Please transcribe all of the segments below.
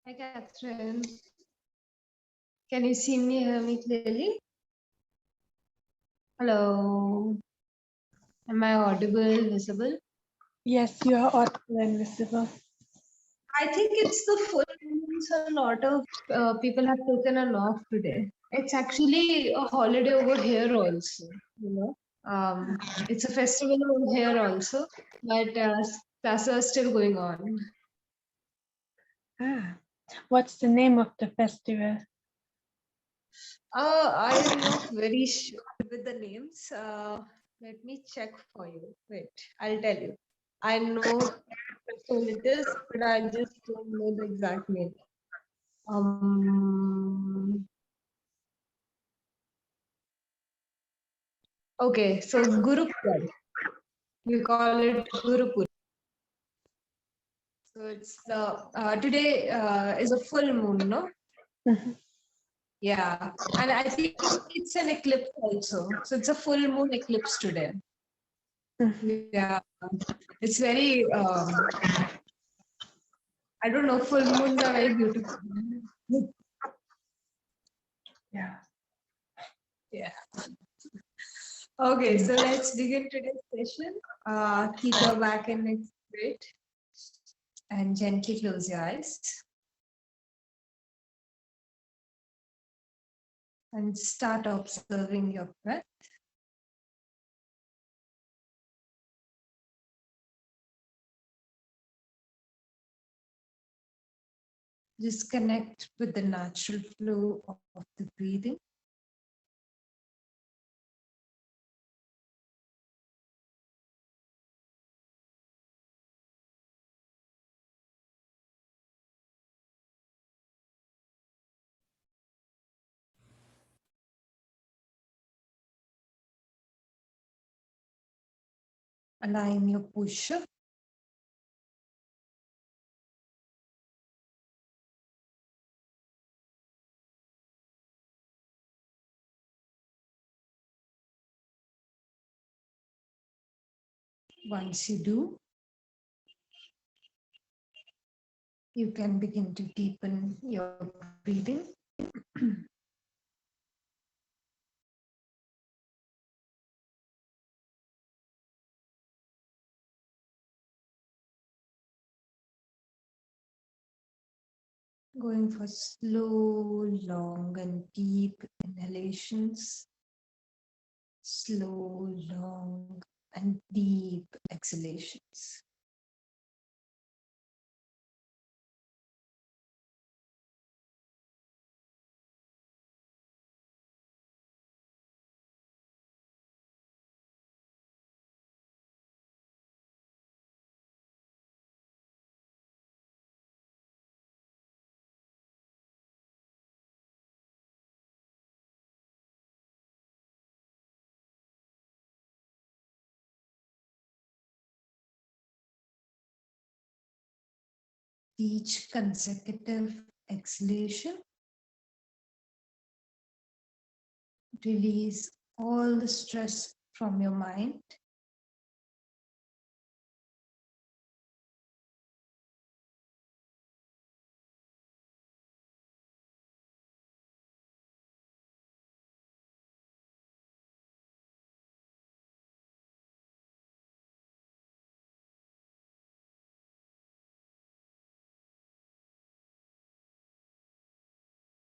Hi, Catherine. Can you see me, hear me clearly? Hello. Am I audible, visible? Yes, you are audible and visible. I think it's the full moon, so a lot of people have taken an off today. It's actually a holiday over here also, you know. It's a festival over here also, but classes are still going on. Ah, what's the name of the festival? I am not very sure with the names. Let me check for you. Wait, I'll tell you. I know what it is, but I just don't know the exact name. Um. Okay, so Gurupurab. We call it Gurupurab. So it's the today is a full moon, no? Mhm. Yeah, and I think it's an eclipse also. So it's a full moon eclipse today. Mhm. Yeah, it's very I don't know, full moons are very beautiful. Yeah. Yeah. Okay, so let's begin today's session. Keep your back and neck straight and gently close your eyes. And start observing your breath. Just connect with the natural flow of the breathing. Align your posture. Once you do, you can begin to deepen your breathing. Going for slow, long, and deep inhalations, slow, long, and deep exhalations. Each consecutive exhalation, release all the stress from your mind.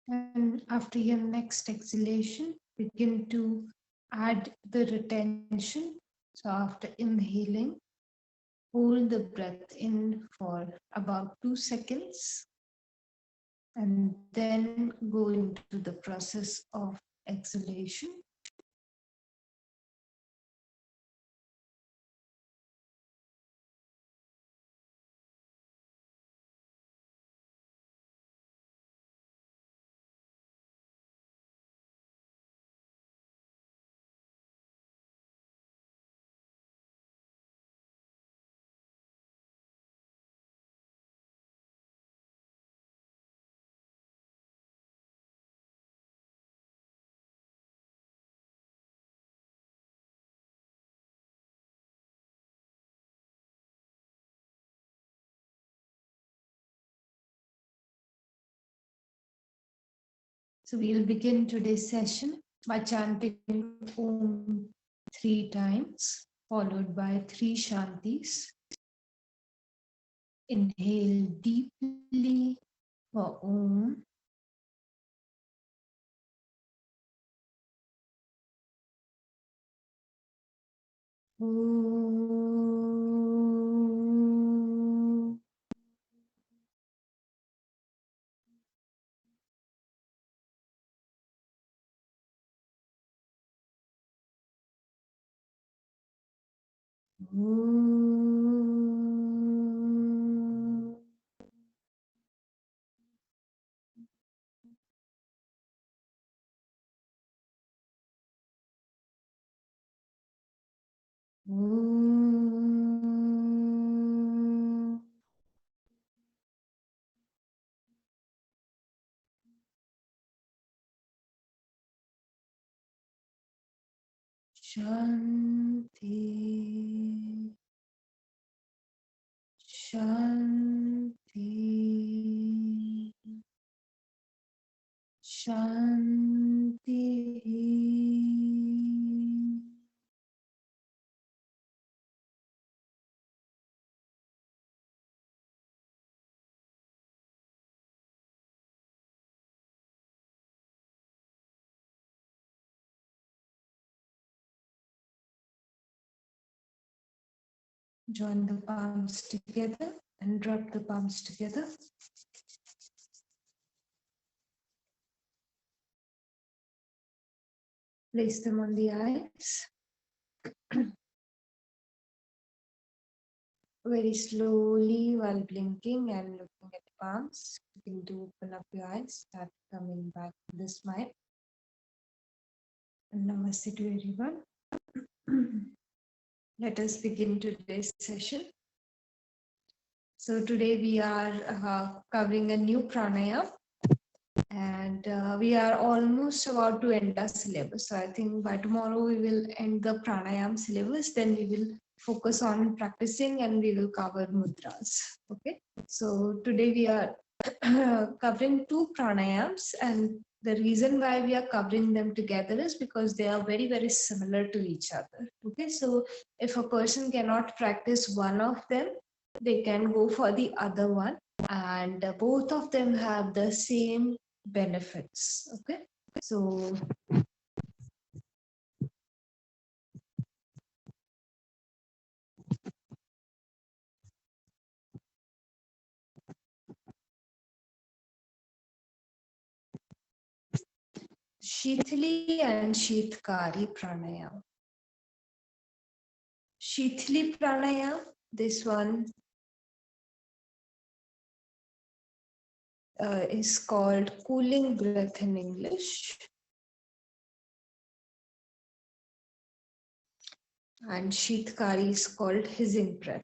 And after your next exhalation, begin to add the retention. So after inhaling, hold the breath in for about 2 seconds and then go into the process of exhalation. So we'll begin today's session by chanting Om 3 times, followed by 3 Shantis. Inhale deeply for Om. Om. Om. Om. Shanti. Shanti. Shanti. Join the palms together and rub the palms together. Place them on the eyes. Very slowly while blinking and looking at the palms, begin to open up your eyes, start coming back to the smile. And namaste to everyone. Let us begin today's session. So today we are covering a new pranayama, and we are almost about to end our syllabus. So I think by tomorrow we will end the pranayama syllabus. Then we will focus on practicing and we will cover mudras. Okay. So today we are covering 2 pranayams, and the reason why we are covering them together is because they are very, very similar to each other. Okay. So if a person cannot practice one of them, they can go for the other one, and both of them have the same benefits. Okay, so Shithali and Shithkari pranayam. Shithali pranayam, this one is called cooling breath in English. And Shithkari is called hissing breath.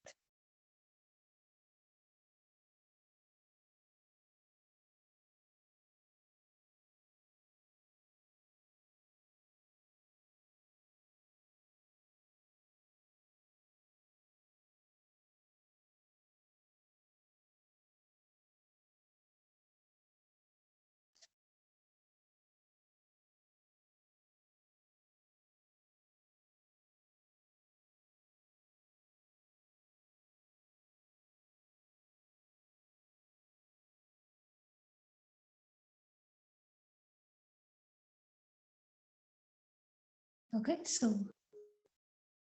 Okay, so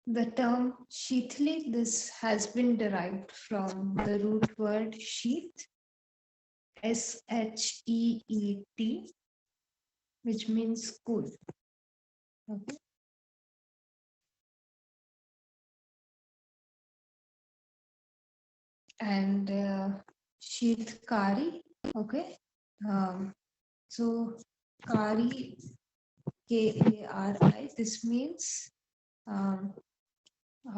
the term Shithali, this has been derived from the root word sheath, SHEET, which means cool. Okay. And Shithkari, okay. So Kari, Kari, this means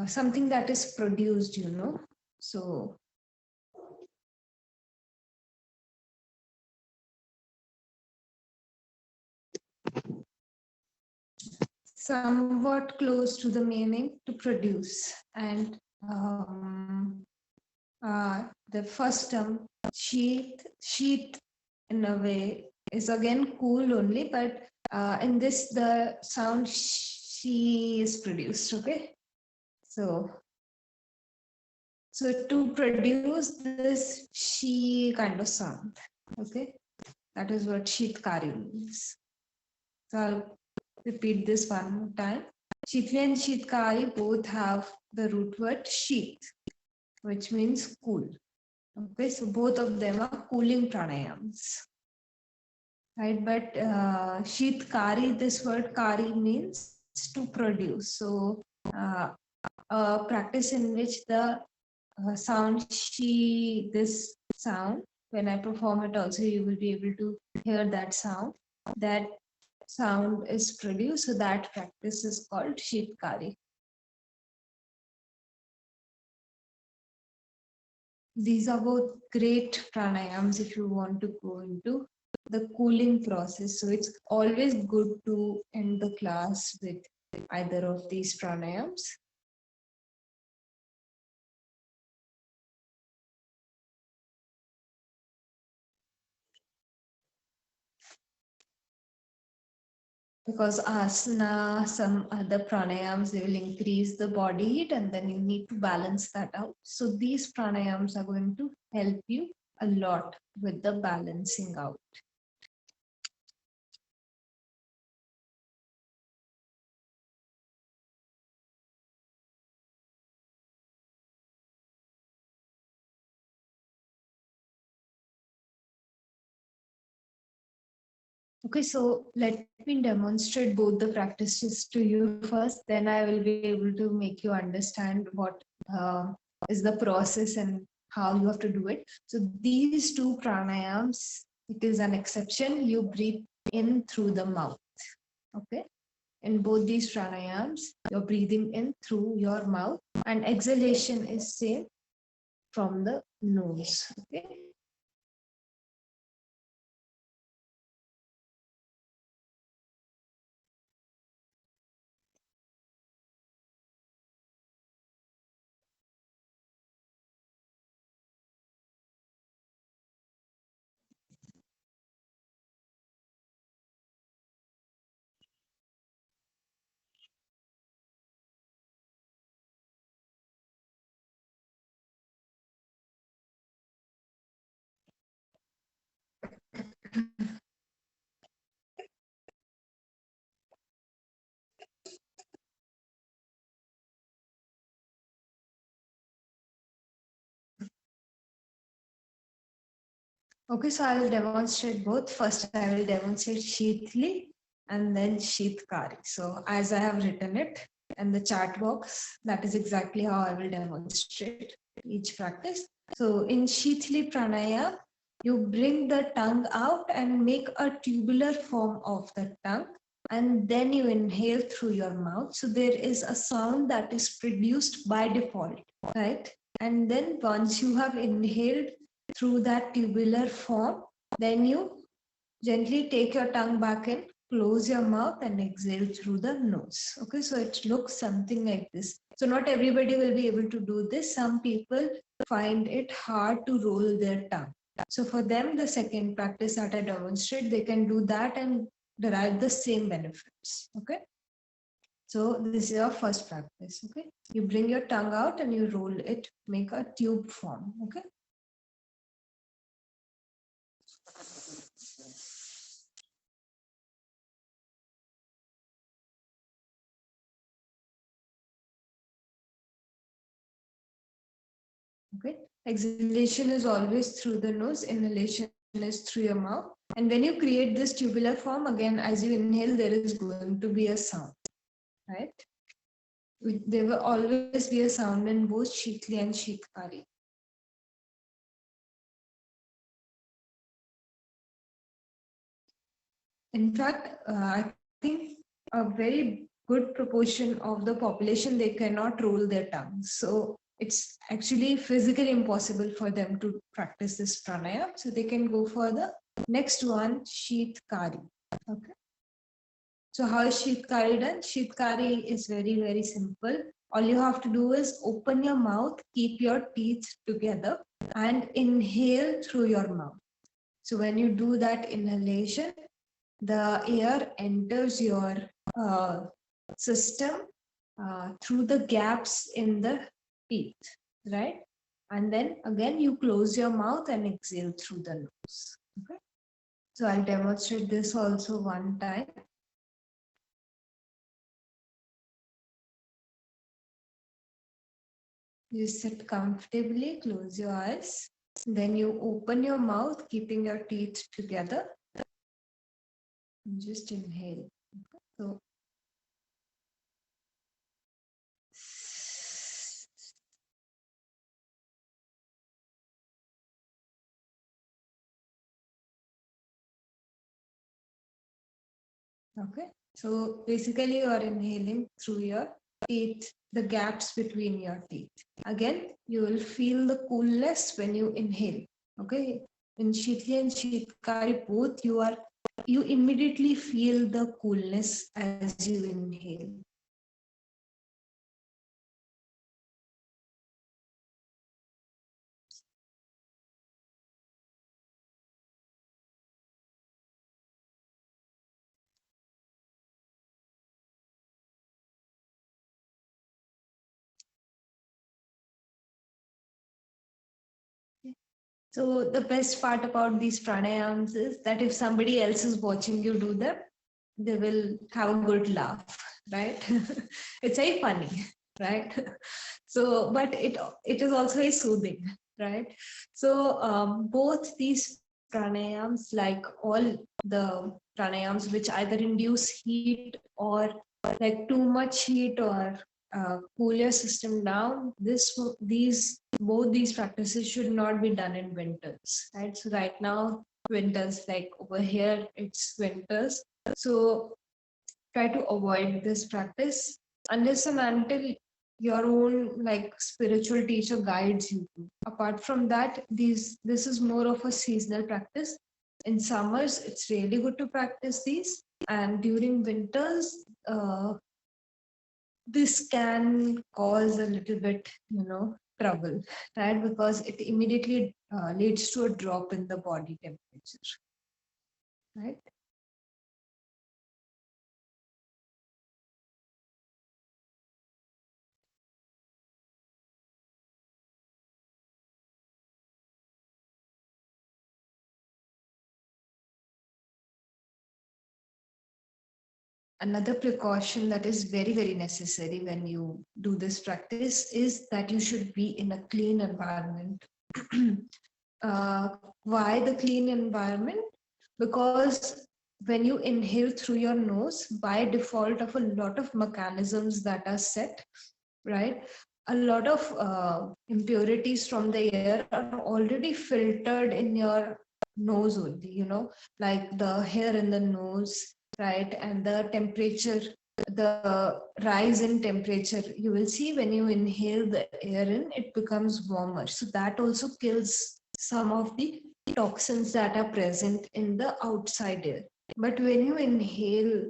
something that is produced, you know. So somewhat close to the meaning, to produce. And the first term, sheath in a way is again cool only, but in this the sound she is produced. Okay, so to produce this she kind of sound, okay, that is what 𝐶𝐶𝐶 means. So I'll repeat this one more time. 𝐶𝐶𝐶 and 𝐶𝐶𝐶 both have the root word 𝐶, which means cool. Okay, so both of them are cooling pranayams. Right, but 𝐶𝐶𝐶, this word kari means to produce. So a practice in which the sound she, this sound, when I perform it also you will be able to hear that sound. That sound is produced, so that practice is called 𝐶𝐶𝐶. These are both great pranayams if you want to go into the cooling process. So it's always good to end the class with either of these pranayams. Because asana, some other pranayams, they will increase the body heat and then you need to balance that out. So these pranayams are going to help you a lot with the balancing out. Okay, so let me demonstrate both the practices to you first, then I will be able to make you understand what is the process and how you have to do it. So these two pranayams, it is an exception. You breathe in through the mouth. Okay. In both these pranayams, you're breathing in through your mouth and exhalation is same from the nose. Okay. Okay, so I will demonstrate both. First, I will demonstrate 𝐶𝐶𝐶 and then 𝐶𝐶𝐶. So as I have written it in the chat box, that is exactly how I will demonstrate each practice. So in 𝐶𝐶𝐶 pranaya, you bring the tongue out and make a tubular form of the tongue. And then you inhale through your mouth. So there is a sound that is produced by default, right? And then once you have inhaled through that tubular form, then you gently take your tongue back in, close your mouth and exhale through the nose. Okay, so it looks something like this. So not everybody will be able to do this. Some people find it hard to roll their tongue. So for them, the second practice that I demonstrate, they can do that and derive the same benefits. Okay. So this is your first practice. Okay. You bring your tongue out and you roll it, make a tube form. Okay. Okay, exhalation is always through the nose, inhalation is through your mouth. And when you create this tubular form, again, as you inhale, there is going to be a sound, right? There will always be a sound in both 𝐶𝐶𝐶 and 𝐶𝐶𝐶. In fact, I think a very good proportion of the population, they cannot roll their tongues. So it's actually physically impossible for them to practice this pranayama. So they can go for the next one, 𝐶𝐶𝐶. Okay. So how is 𝐶𝐶𝐶 done? 𝐶𝐶𝐶 is very, very simple. All you have to do is open your mouth, keep your teeth together and inhale through your mouth. So when you do that inhalation, the air enters your system through the gaps in the teeth, right? And then again, you close your mouth and exhale through the nose. Okay. So I'll demonstrate this also one time. You sit comfortably, close your eyes. Then you open your mouth, keeping your teeth together. And just inhale. So okay. So basically you are inhaling through your teeth, the gaps between your teeth. Again, you will feel the coolness when you inhale. Okay. In Shitli and Shitkari, both you immediately feel the coolness as you inhale. So the best part about these pranayams is that if somebody else is watching you do them, they will have a good laugh, right? It's very funny, right? So, but it is also very soothing, right? So both these pranayams, like all the pranayams which either induce heat or like too much heat or cool your system down, both these practices should not be done in winters, right? So right now, winters, like over here, it's winters. So try to avoid this practice unless and until your own like spiritual teacher guides you to. Apart from that, this is more of a seasonal practice. In summers, it's really good to practice these, and during winters, this can cause a little bit, trouble, right? Because it immediately leads to a drop in the body temperature, right? Another precaution that is very, very necessary when you do this practice is that you should be in a clean environment. uh, why the clean environment? Because when you inhale through your nose, by default of a lot of mechanisms that are set, right? A lot of impurities from the air are already filtered in your nose only, like the hair in the nose, right? And the temperature, the rise in temperature, you will see when you inhale the air in, it becomes warmer. So that also kills some of the toxins that are present in the outside air. But when you inhale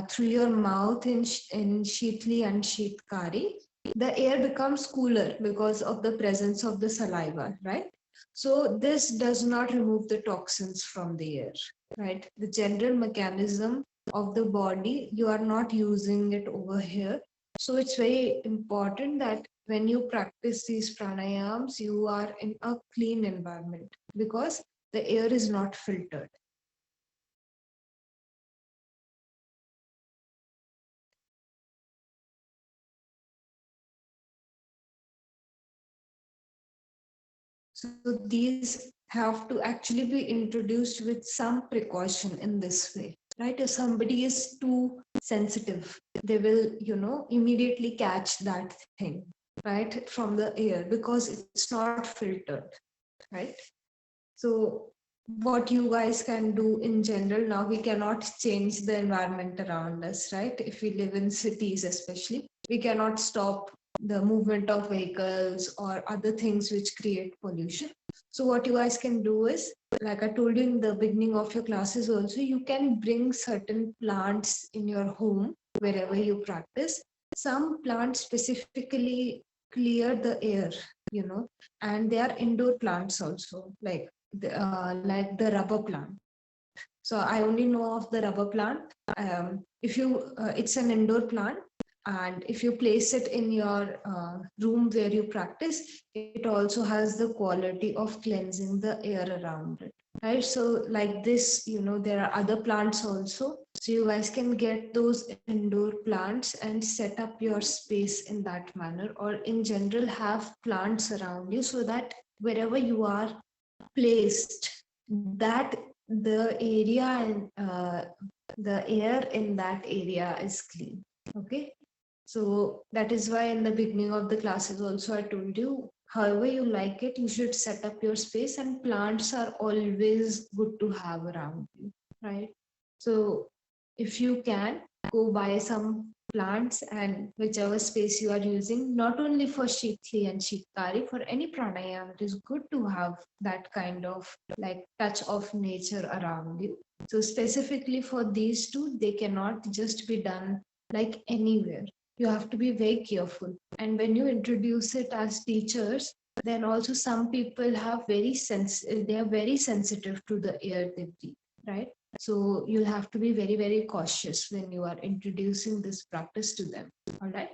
through your mouth in Shitli and Shitkari, the air becomes cooler because of the presence of the saliva, right? So this does not remove the toxins from the air, right? The general mechanism of the body, you are not using it over here. So it's very important that when you practice these pranayams, you are in a clean environment because the air is not filtered. So these have to actually be introduced with some precaution in this way, right? If somebody is too sensitive, they will, immediately catch that thing, right, from the air because it's not filtered, right? So what you guys can do in general, now we cannot change the environment around us, right? If we live in cities especially, we cannot stop the movement of vehicles or other things which create pollution. So what you guys can do is, like I told you in the beginning of your classes also, you can bring certain plants in your home wherever you practice. Some plants specifically clear the air, and they are indoor plants also, like like the rubber plant. So I only know of the rubber plant. If you, it's an indoor plant, and if you place it in your room where you practice, it also has the quality of cleansing the air around it. Right. So like this, there are other plants also. So you guys can get those indoor plants and set up your space in that manner, or in general have plants around you, so that wherever you are placed, that the area and the air in that area is clean. Okay. So that is why in the beginning of the classes also I told you, however you like it, you should set up your space, and plants are always good to have around you, right? So if you can, go buy some plants, and whichever space you are using, not only for Shikli and Shikari, for any pranayama, it is good to have that kind of like touch of nature around you. So specifically for these two, they cannot just be done like anywhere. You have to be very careful. And when you introduce it as teachers, then also some people have they are very sensitive to the air they breathe, right? So you'll have to be very, very cautious when you are introducing this practice to them. All right.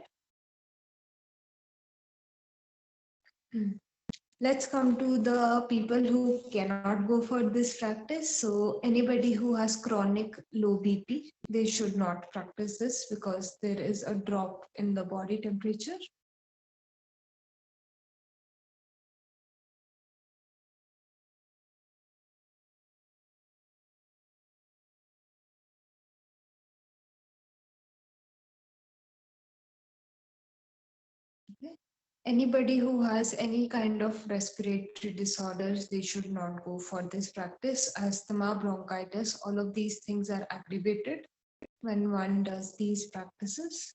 Let's come to the people who cannot go for this practice. So anybody who has chronic low BP, they should not practice this because there is a drop in the body temperature. Okay. Anybody who has any kind of respiratory disorders, they should not go for this practice. Asthma, bronchitis, all of these things are aggravated when one does these practices.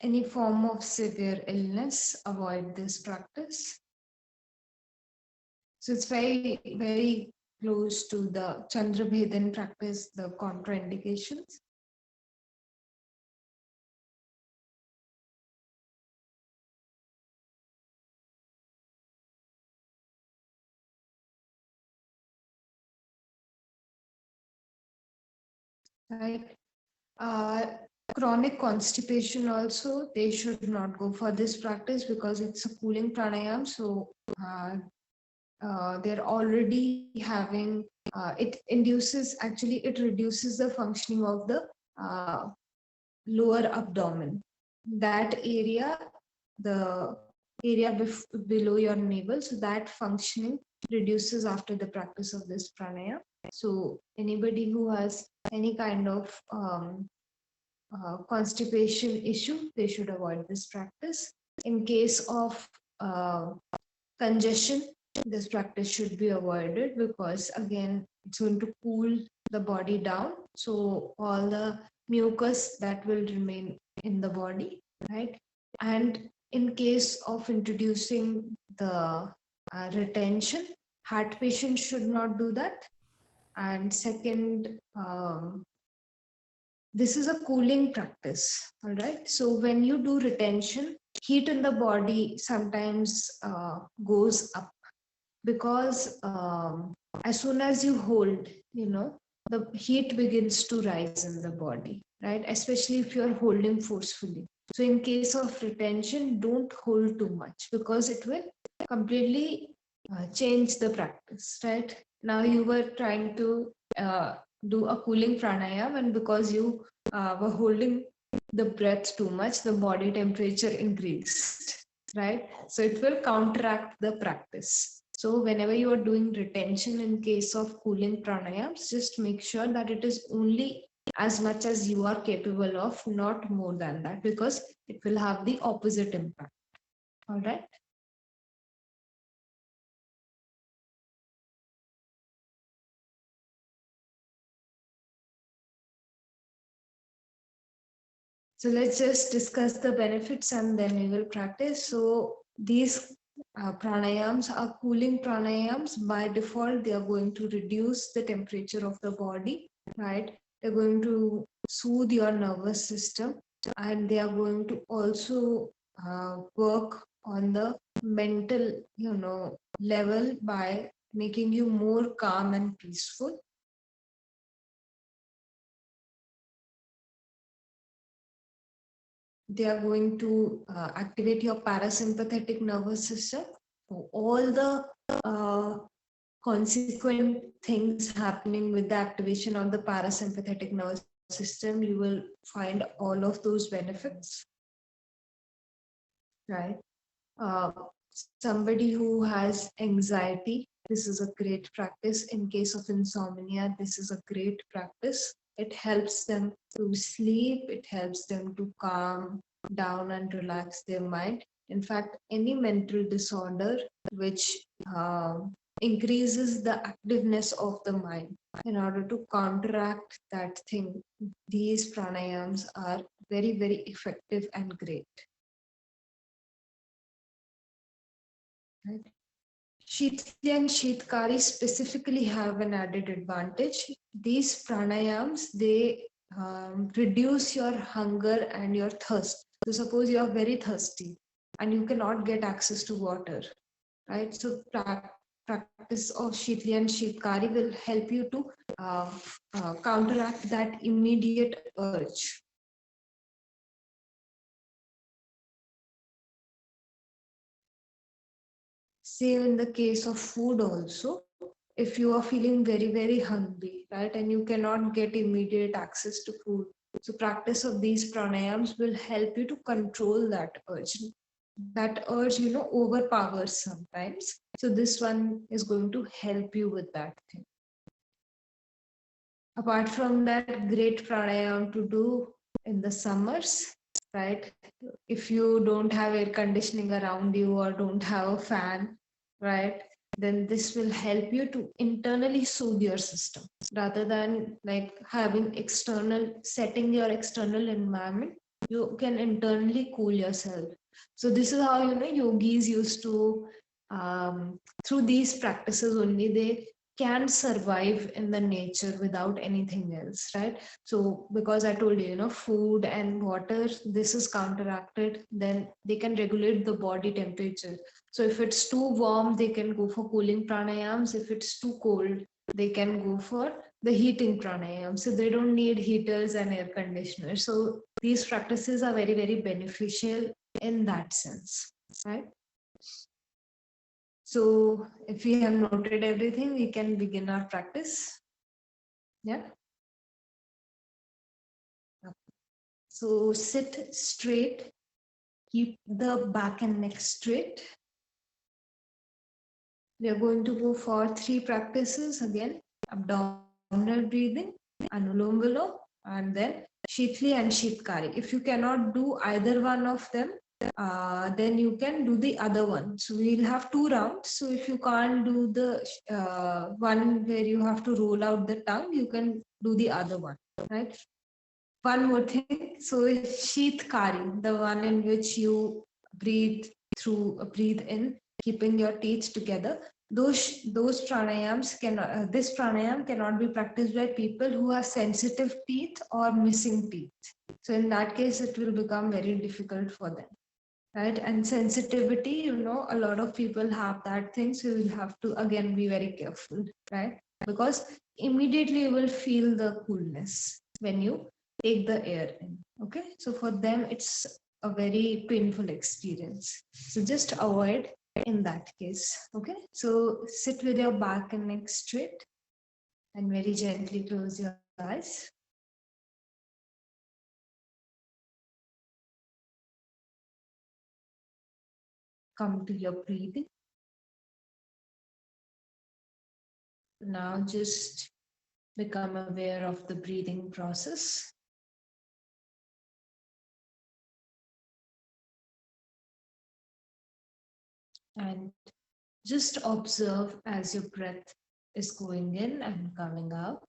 Any form of severe illness, avoid this practice. So it's very, very close to the Chandrabhedan practice, the contraindications. Right. Chronic constipation also, they should not go for this practice because it's a cooling pranayam. So they're already having, it reduces the functioning of the lower abdomen. That area, the area below your navel, so that functioning reduces after the practice of this pranayama. So anybody who has any kind of constipation issue, they should avoid this practice. In case of congestion, this practice should be avoided because again, it's going to cool the body down. So all the mucus that will remain in the body, right? And in case of introducing the retention, heart patients should not do that. And second, this is a cooling practice, all right? So when you do retention, heat in the body sometimes goes up because as soon as you hold, the heat begins to rise in the body, right? Especially if you're holding forcefully. So in case of retention, don't hold too much because it will completely change the practice, right? Now you were trying to do a cooling pranayama, and because you were holding the breath too much, the body temperature increased, right? So it will counteract the practice. So whenever you are doing retention in case of cooling pranayams, just make sure that it is only as much as you are capable of, not more than that, because it will have the opposite impact. All right. So let's just discuss the benefits and then we will practice. So these pranayams are cooling pranayams. By default, they are going to reduce the temperature of the body, right? They're going to soothe your nervous system. and they are going to also work on the mental, level by making you more calm and peaceful. They are going to activate your parasympathetic nervous system. So all the consequent things happening with the activation of the parasympathetic nervous system, you will find all of those benefits, right? Uh, Somebody who has anxiety, this is a great practice. In case of insomnia, this is a great practice. It helps them to sleep, it helps them to calm down and relax their mind. In fact, any mental disorder which increases the activeness of the mind, in order to counteract that thing, these pranayams are very, very effective and great. Right? 𝐿𝐴𝐴 and 𝐒𝐴𝐴 specifically have an added advantage. These pranayams, they reduce your hunger and your thirst. So suppose you are very thirsty and you cannot get access to water, right? So practice of 𝐿𝐴𝐴 and 𝐒𝐴𝐴 will help you to counteract that immediate urge. Same in the case of food also. If you are feeling very, very hungry, right, and you cannot get immediate access to food, so practice of these pranayams will help you to control that urge. That urge, overpowers sometimes. So this one is going to help you with that thing. Apart from that, great pranayam to do in the summers, right? If you don't have air conditioning around you or don't have a fan, right, then this will help you to internally soothe your system rather than like having setting your external environment. You can internally cool yourself. So this is how yogis used to through these practices only they can survive in the nature without anything else, right? So because I told you, food and water, this is counteracted, then they can regulate the body temperature. So if it's too warm, they can go for cooling pranayams. If it's too cold, they can go for the heating pranayam. So they don't need heaters and air conditioners. So these practices are very, very beneficial in that sense, right? So if we have noted everything, we can begin our practice. Yeah. So sit straight, keep the back and neck straight. We are going to go for 3 practices again: abdominal breathing, anulom vilom, and then 𝐶𝐿𝐴 and 𝐒𝐴𝐴. If you cannot do either one of them, then you can do the other one. So we'll have 2 rounds. So if you can't do the one where you have to roll out the tongue, you can do the other one, right? One more thing. So 𝐒𝐴𝐴, the one in which you breathe in, keeping your teeth together. Those pranayams cannot. This pranayam cannot be practiced by people who have sensitive teeth or missing teeth. So in that case, it will become very difficult for them, right? And sensitivity, a lot of people have that thing, so you will have to again be very careful, right? Because immediately you will feel the coolness when you take the air in. Okay, so for them it's a very painful experience, so just avoid in that case. Okay, so sit with your back and neck straight and very gently close your eyes. Come to your breathing. Now just become aware of the breathing process. And just observe as your breath is going in and coming out.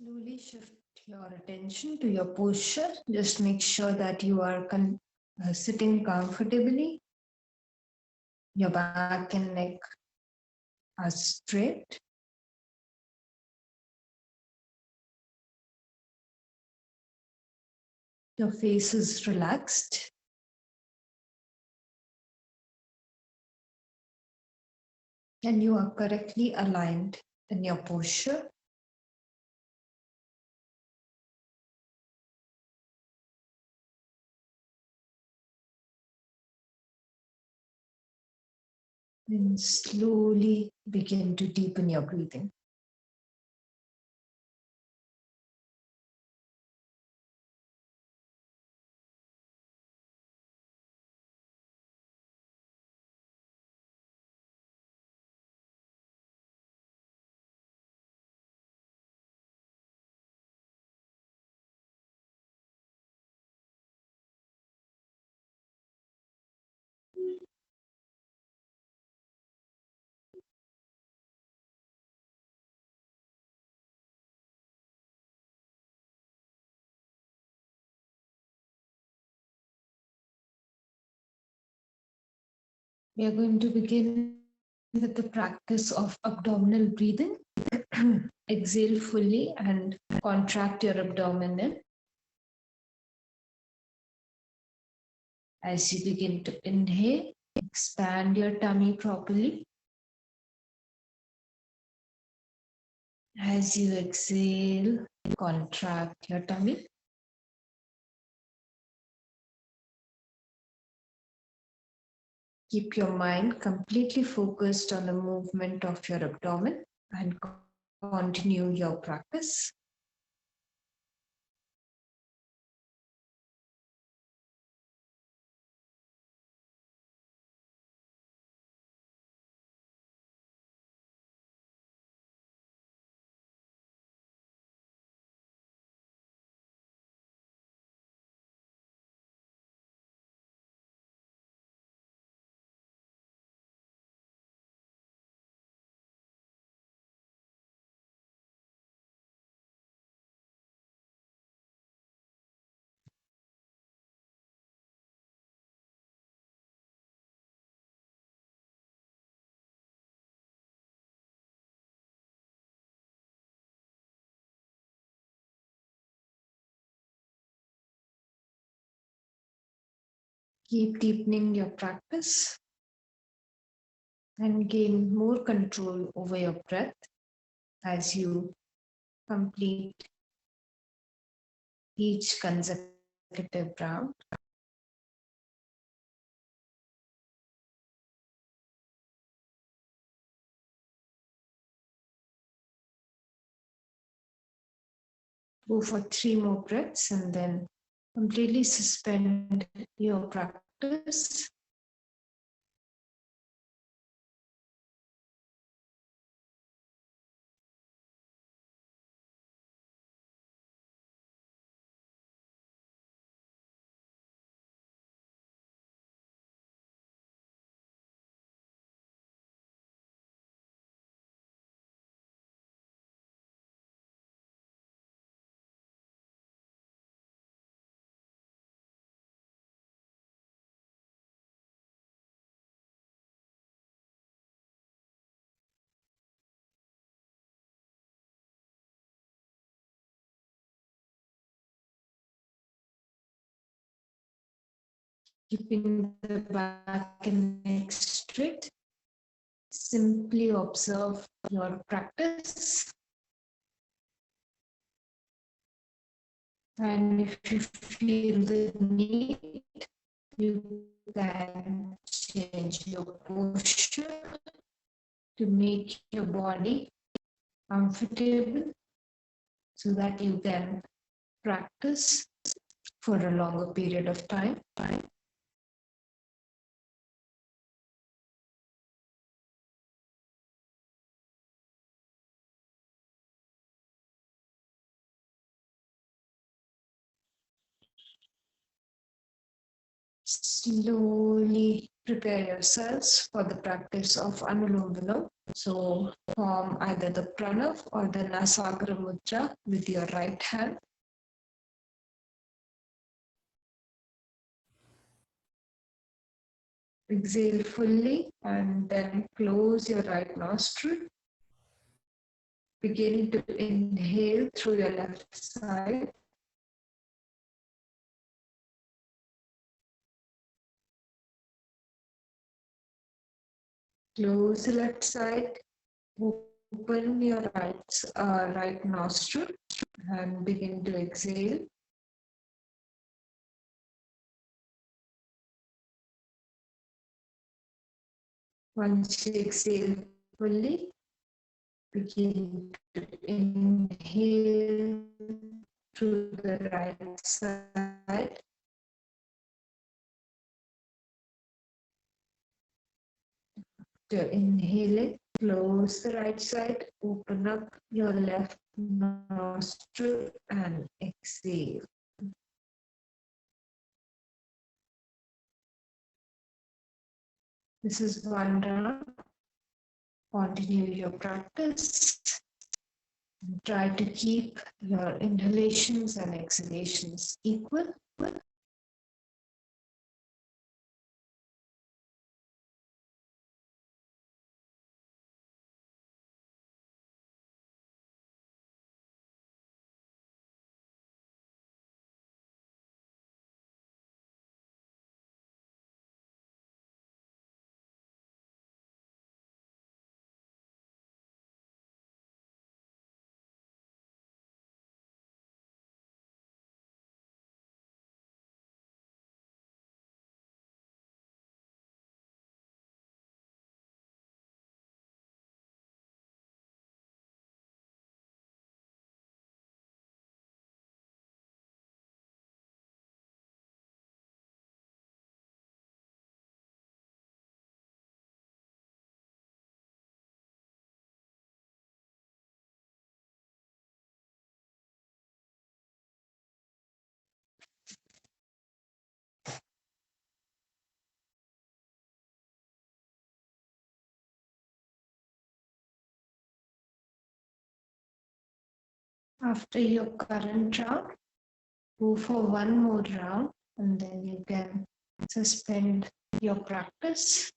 Slowly shift your attention to your posture. Just make sure that you are sitting comfortably. Your back and neck are straight. Your face is relaxed. And you are correctly aligned in your posture. Then slowly begin to deepen your breathing. We are going to begin with the practice of abdominal breathing. Exhale fully and contract your abdomen. As you begin to inhale, expand your tummy properly. As you exhale, contract your tummy. Keep your mind completely focused on the movement of your abdomen and continue your practice. Keep deepening your practice and gain more control over your breath as you complete each consecutive round. Go for 3 more breaths and then completely suspend your practice. Keeping the back and neck straight. Simply observe your practice. And if you feel the need, you can change your posture to make your body comfortable so that you can practice for a longer period of time. slowly prepare yourselves for the practice of Anulom Vilom. So form either the pranav or the Nasagra Mudra with your right hand. Exhale fully and then close your right nostril. Begin to inhale through your left side. Close the left side. Open your right nostril and begin to exhale. Once you exhale fully, begin to inhale through the right side. After inhaling, close the right side, open up your left nostril and exhale. This is one round. Continue your practice. Try to keep your inhalations and exhalations equal. After your current round, go for one more round and then you can suspend your practice.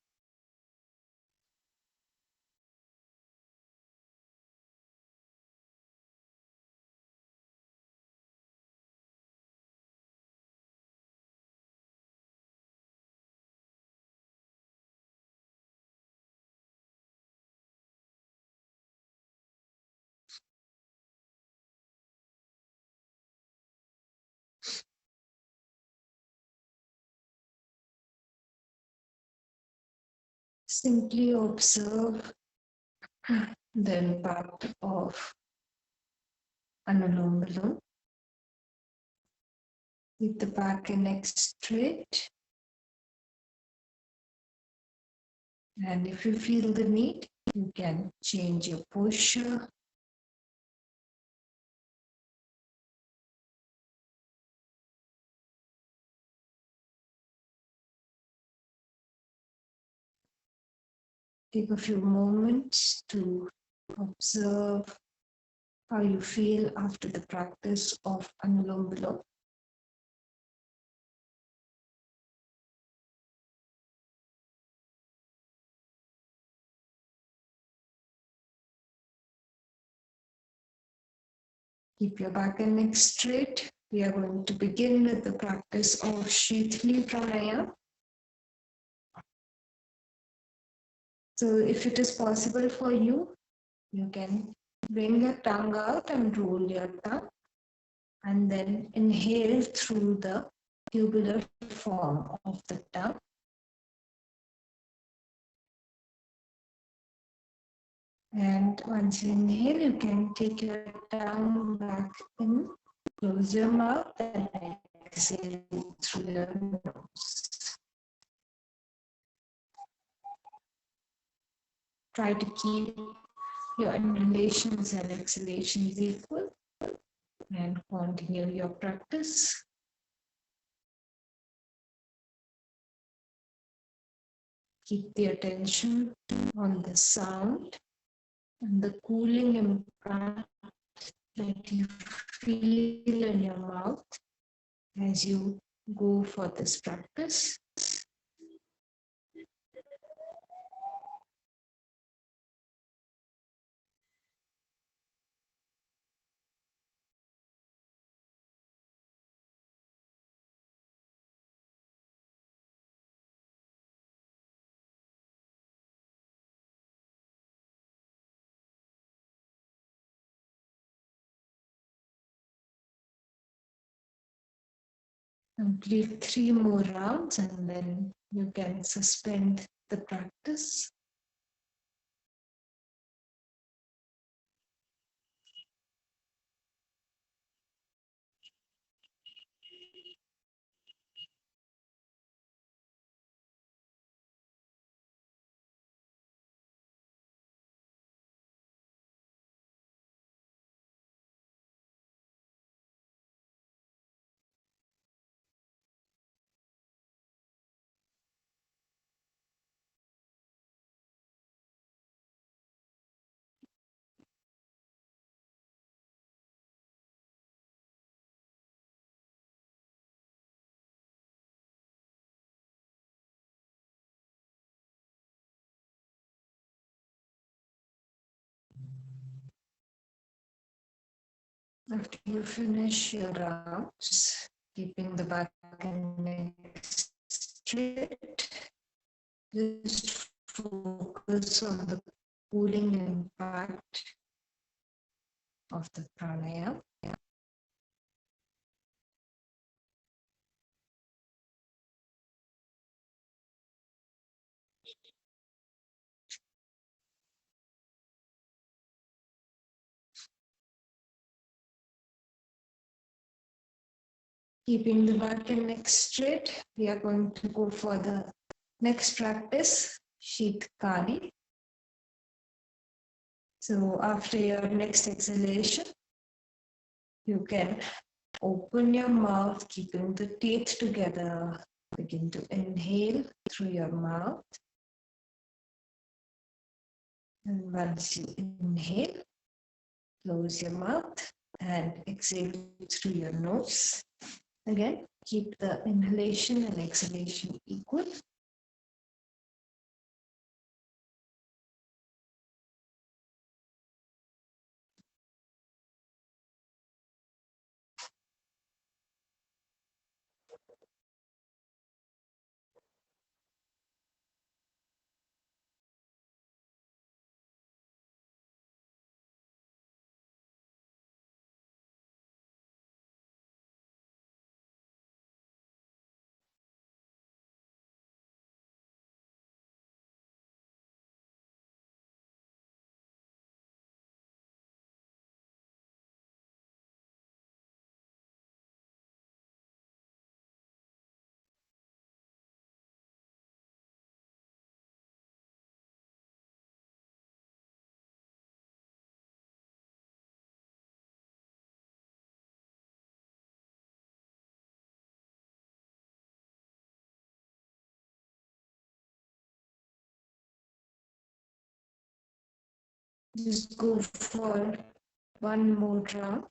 Simply observe the impact of Anulom Vilom. Keep the back and neck straight. And if you feel the need, you can change your posture. Take a few moments to observe how you feel after the practice of Anulom Vilom. Keep your back and neck straight. We are going to begin with the practice of Shithali Pranayama. So if it is possible for you, you can bring your tongue out and roll your tongue and then inhale through the tubular form of the tongue. And once you inhale, you can take your tongue back in, close your mouth and exhale through your nose. Try to keep your inhalations and exhalations equal and continue your practice. Keep the attention on the sound and the cooling impact that you feel in your mouth as you go for this practice. Complete 3 more rounds and then you can suspend the practice. After you finish your rounds, keeping the back and neck straight, just focus on the cooling impact of the pranayama. Keeping the back and neck straight, we are going to go for the next practice, 𝐶𝐾𝐚𝐲-𝟏🔔. So after your next exhalation, you can open your mouth, keeping the teeth together. Begin to inhale through your mouth. And once you inhale, close your mouth and exhale through your nose. Again, keep the inhalation and exhalation equal. Just go for one more round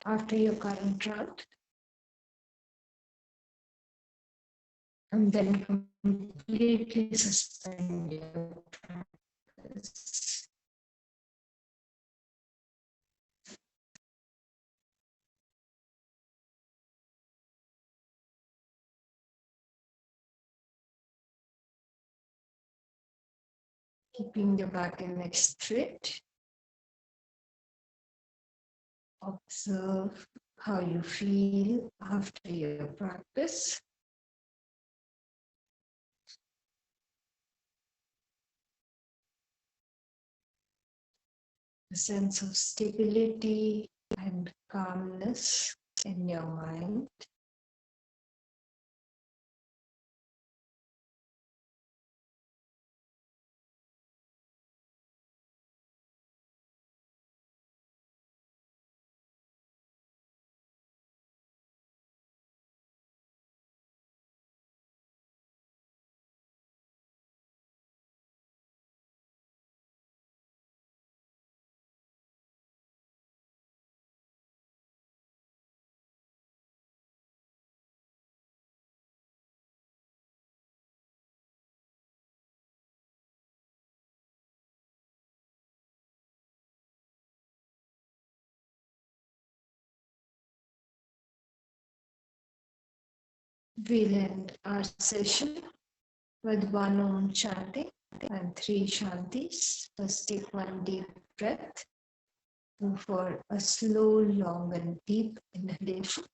after your current round. And then completely suspend your practice. Keeping your back and neck straight. Observe how you feel after your practice. A sense of stability and calmness in your mind. We'll end our session with one Om chanting and 3 Shantis. First, take one deep breath. Go for a slow, long, and deep inhalation.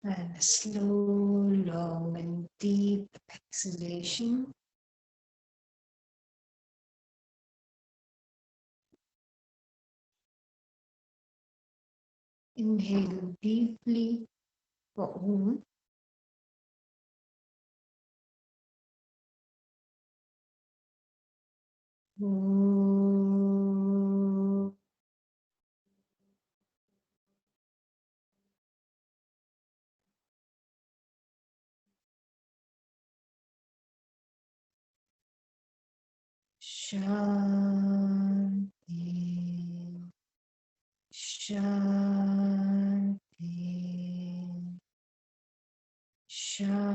And a slow, long, and deep exhalation. Inhale deeply for Om. Om. Shanti. Shanti. Shanti.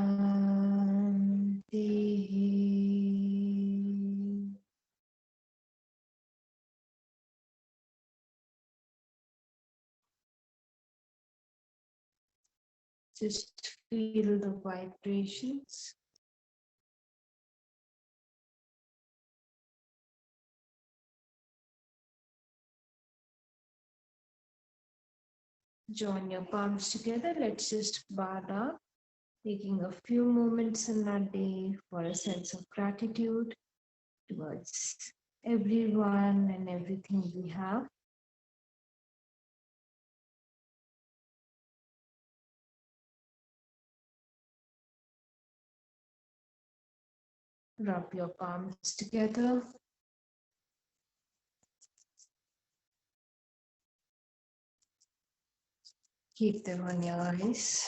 Just feel the vibrations. Join your palms together. Let's just bow down, taking a few moments in our day for a sense of gratitude towards everyone and everything we have. Rub your palms together. Keep them on your eyes.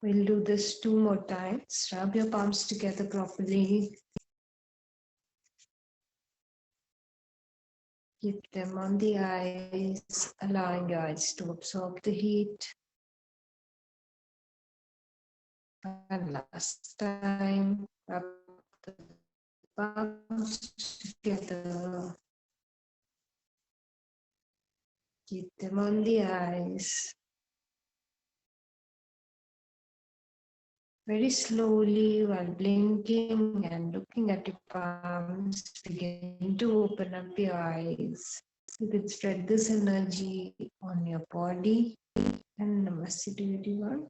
We'll do this 2 more times. Rub your palms together properly. Keep them on the eyes, allowing your eyes to absorb the heat. And last time, rub the palms together. Keep them on the eyes. Very slowly, while blinking and looking at your palms, begin to open up your eyes. You can spread this energy on your body. And namaste to everyone.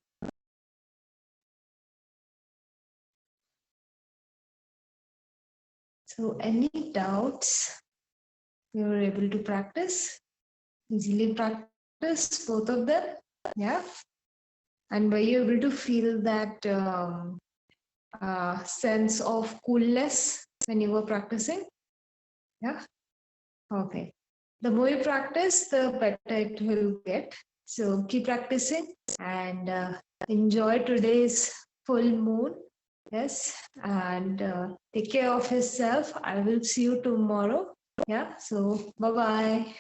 So, any doubts you were able to practice? Easily practice both of them? Yeah. And were you able to feel that sense of coolness when you were practicing? Yeah. Okay. The more you practice, the better it will get. So keep practicing and enjoy today's full moon. Yes. And take care of yourself. I will see you tomorrow. Yeah. So bye-bye.